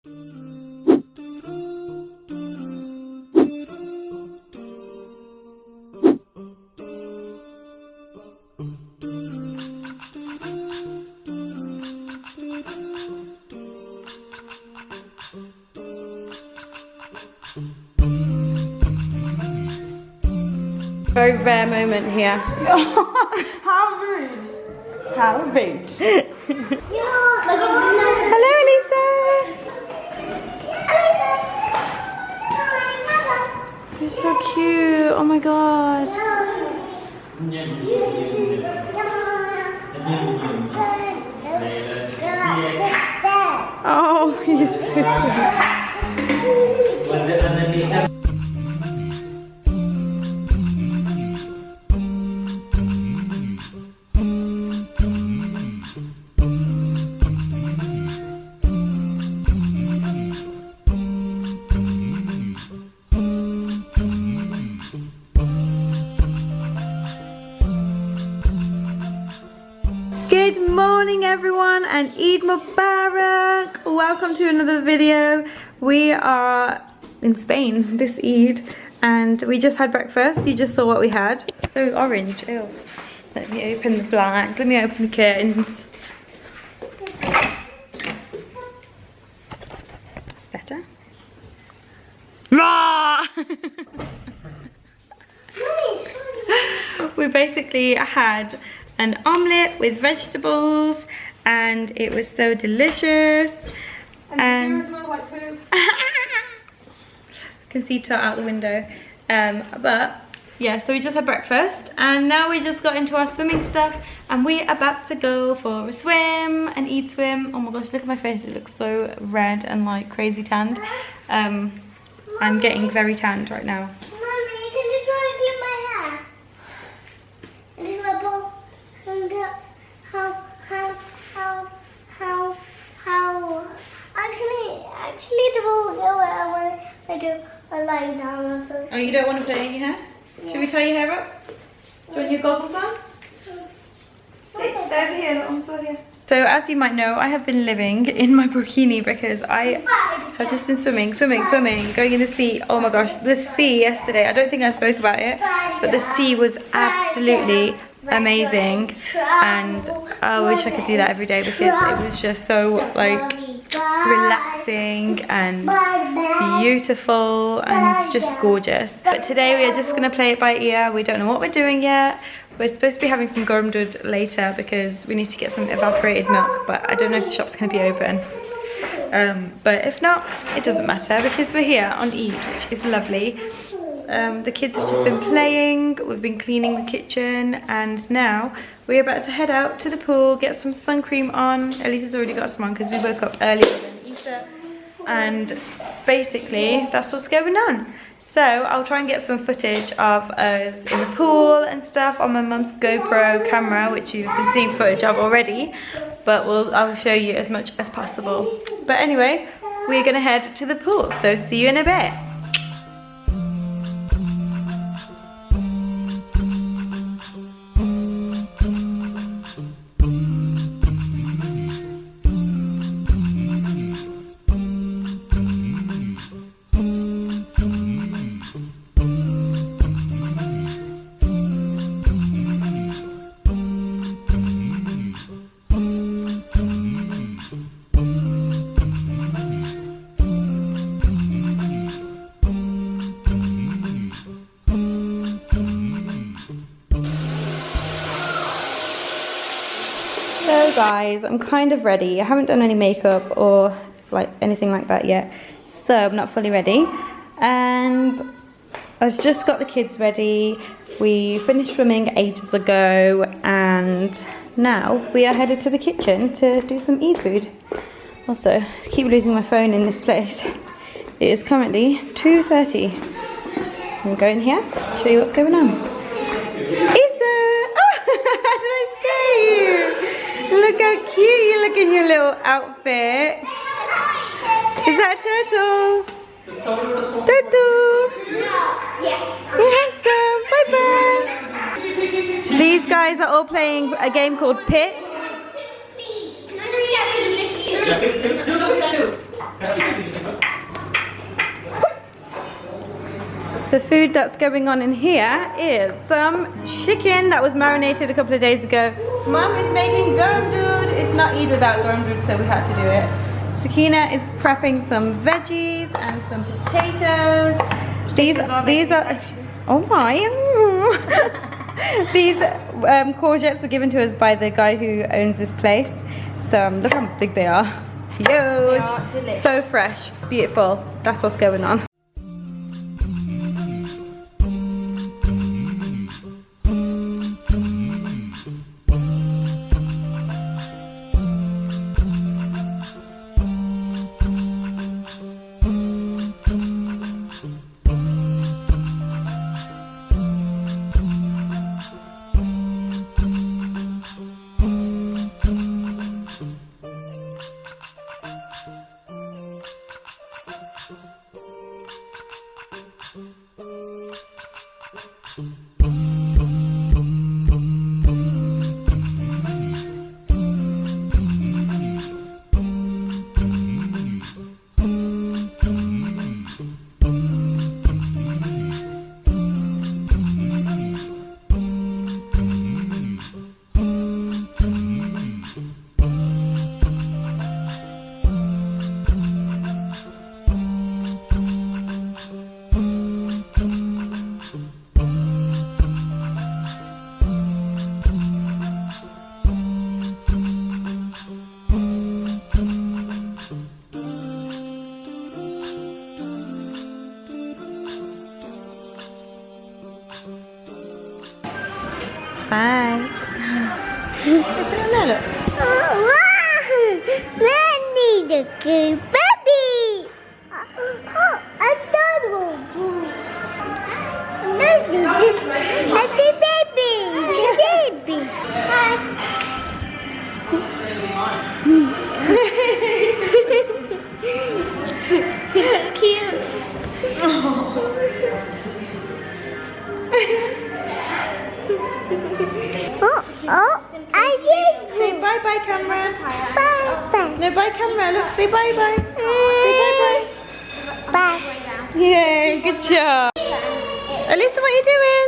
Very rare moment here. How rude. How rude. Hello, Aleesa. You're so cute. Oh my god. Oh, you're so sweet. Good morning everyone and Eid Mubarak! Welcome to another video. We are in Spain this Eid and we just had breakfast. You just saw what we had. So orange, ew. Let me open the blinds, let me open the curtains. That's better. We basically had an omelette with vegetables and it was so delicious. And Like poop. I can see Tot out the window. But yeah, so we just had breakfast and now we just got into our swimming stuff and we're about to go for a swim, an Eid swim. Oh my gosh, look at my face, it looks so red and like crazy tanned. I'm getting very tanned right now. Mommy, can you try and clean my hair? And do my bowl and how actually the bowl go where I do I lie down or something. Oh, you don't want to put it in your hair? Yeah. Should we tie your hair up? Do you want your goggles on? Hey, over here, on the floor here. So as you might know, I have been living in my burkini because I have just been swimming, going in the sea. Oh my gosh, the sea yesterday, I don't think I spoke about it, but the sea was absolutely amazing and I wish I could do that every day because it was just so like relaxing and beautiful and just gorgeous. But today we are just going to play it by ear. We don't know what we're doing yet. We're supposed to be having some garum dud later because we need to get some evaporated milk, but I don't know if the shop's going to be open. But if not, it doesn't matter because we're here on Eid, which is lovely. The kids have just been playing, we've been cleaning the kitchen, and now we're about to head out to the pool, get some sun cream on. Aleesa's already got some on because we woke up earlier than Easter, and basically that's what's going on. So I'll try and get some footage of us in the pool and stuff on my mum's GoPro camera, which you've been seeing footage of already, but I'll show you as much as possible. But anyway, we're gonna head to the pool, so see you in a bit. So guys, I'm kind of ready. I haven't done any makeup or like anything like that yet, so I'm not fully ready. And I've just got the kids ready. We finished swimming ages ago and now we are headed to the kitchen to do some Eid food. Also, I keep losing my phone in this place. It is currently 2:30. I'm gonna go in here, show you what's going on. Issa! Oh, did I scare you? Look how cute you look in your little outfit. Is that a turtle? Turtle! Yes. You're handsome. Bye bye. These guys are all playing a game called Pit. Please, can I just get rid of this too? The food that's going on in here is some chicken that was marinated a couple of days ago. Mum is making gurmdud. It's not Eid without gurmdud, so we had to do it. Sakina is prepping some veggies and some potatoes. These are oh my. These courgettes were given to us by the guy who owns this place. So look how big they are. Huge. So fresh, beautiful. That's what's going on. Bye. Look. Wow! Nanny the good baby! Oh, adorable! Happy baby! Hi! Cute! Oh, I did. Say bye bye, camera. Bye bye. No, bye, camera. Look, say bye bye. Say bye bye. Bye. Yeah, good job. Aleesa, what are you doing?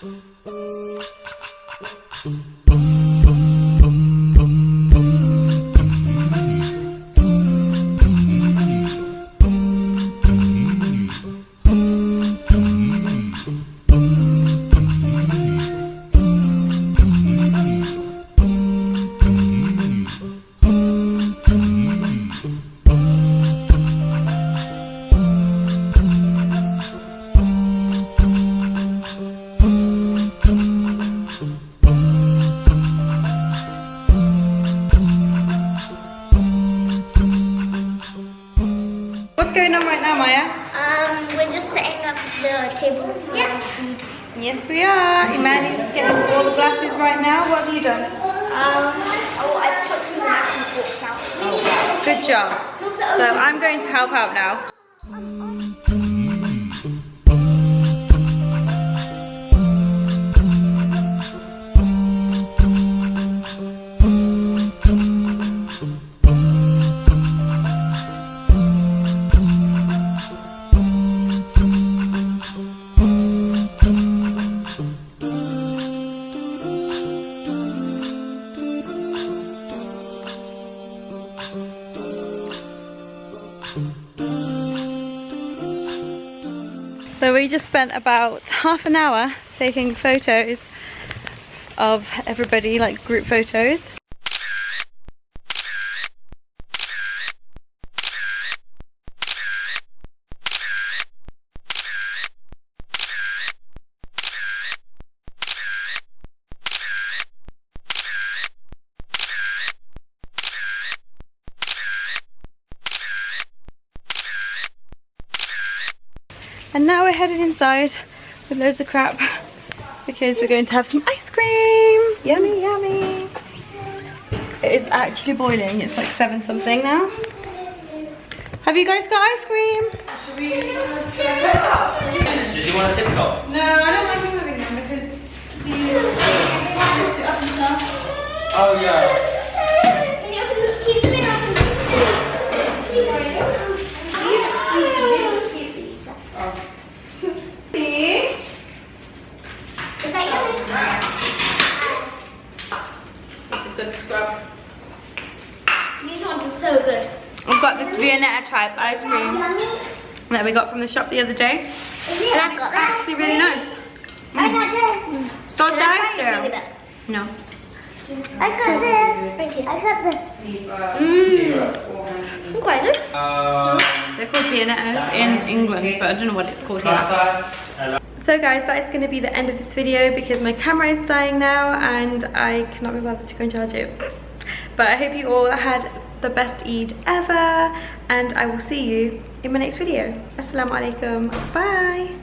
What's going on right now, Maya? We're just setting up the tables for food. Yes, we are. Imani's getting all the glasses right now. What have you done? I put some napkin forks out. Oh, wow. Good job. So I'm going to help out now. So we just spent about half an hour taking photos of everybody, like group photos. And now we're headed inside with loads of crap because we're going to have some ice cream. Yummy, yummy. It is actually boiling. It's like 7 something now. Have you guys got ice cream? Did you want a TikTok? No, I don't like moving them because the up and stuff. Oh yeah. Can you open the keep them in open? Is that yummy? It's a good scrub. These ones are so good. We've got this Viennetta type ice cream that we got from the shop the other day. And I've got that. Actually really nice. I got this. So Can I nice try it? there. No. I got this. Thank you. I got this. Quite good. They're called Viennettas in England, but I don't know what it's called here. So guys, that is going to be the end of this video because my camera is dying now and I cannot be bothered to go and charge it. But I hope you all had the best Eid ever and I will see you in my next video. Assalamu alaikum. Bye.